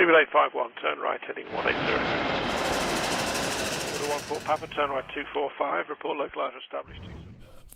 851, turn right, heading 180. 14 Papa, turn right 245, report localizer established.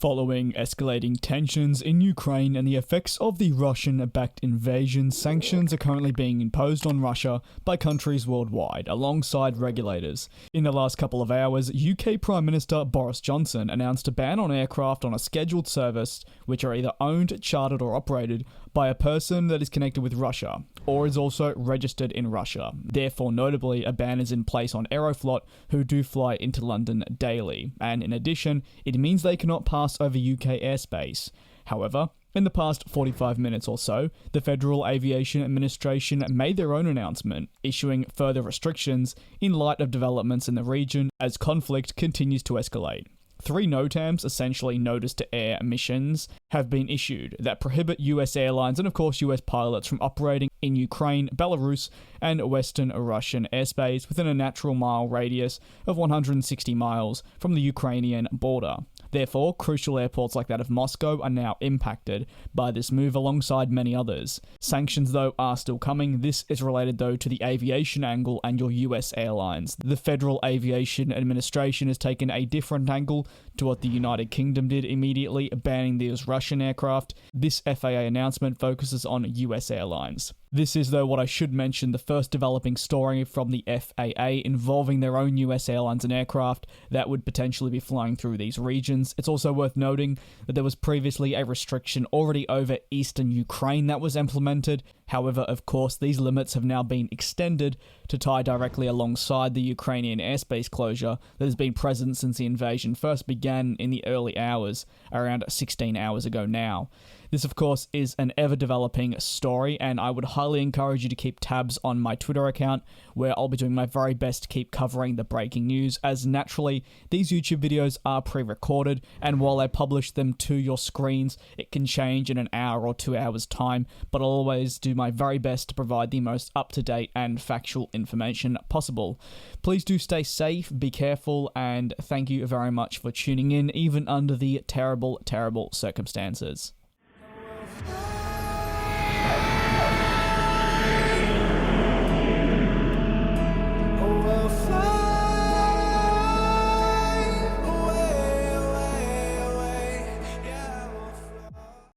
Following escalating tensions in Ukraine and the effects of the Russian-backed invasion, sanctions are currently being imposed on Russia by countries worldwide, alongside regulators. In the last couple of hours, UK Prime Minister Boris Johnson announced a ban on aircraft on a scheduled service which are either owned, chartered or operated by a person that is connected with Russia, or is also registered in Russia. Therefore, notably, a ban is in place on Aeroflot, who do fly into London daily, and in addition, it means they cannot pass over UK airspace. However, in the past 45 minutes or so, the Federal Aviation Administration made their own announcement, issuing further restrictions in light of developments in the region as conflict continues to escalate. 3 NOTAMs, essentially notice to air missions, have been issued that prohibit US airlines and of course US pilots from operating in Ukraine, Belarus and Western Russian airspace within a natural mile radius of 160 miles from the Ukrainian border. Therefore, crucial airports like that of Moscow are now impacted by this move alongside many others. Sanctions, though, are still coming. This is related, though, to the aviation angle and your US airlines. The Federal Aviation Administration has taken a different angle to what the United Kingdom did immediately, banning these Russian aircraft. This FAA announcement focuses on US airlines. This is, though, what I should mention, the first developing story from the FAA involving their own US airlines and aircraft that would potentially be flying through these regions. It's also worth noting that there was previously a restriction already over eastern Ukraine that was implemented. However, of course, these limits have now been extended to tie directly alongside the Ukrainian airspace closure that has been present since the invasion first began in the early hours, around 16 hours ago now. This, of course, is an ever-developing story, and I would highly encourage you to keep tabs on my Twitter account, where I'll be doing my very best to keep covering the breaking news, as naturally, these YouTube videos are pre-recorded, and while I publish them to your screens, it can change in an hour or 2 hours' time, but I'll always do my very best to provide the most up-to-date and factual information possible. Please do stay safe, be careful, and thank you very much for tuning in, even under the terrible, terrible circumstances. Oh,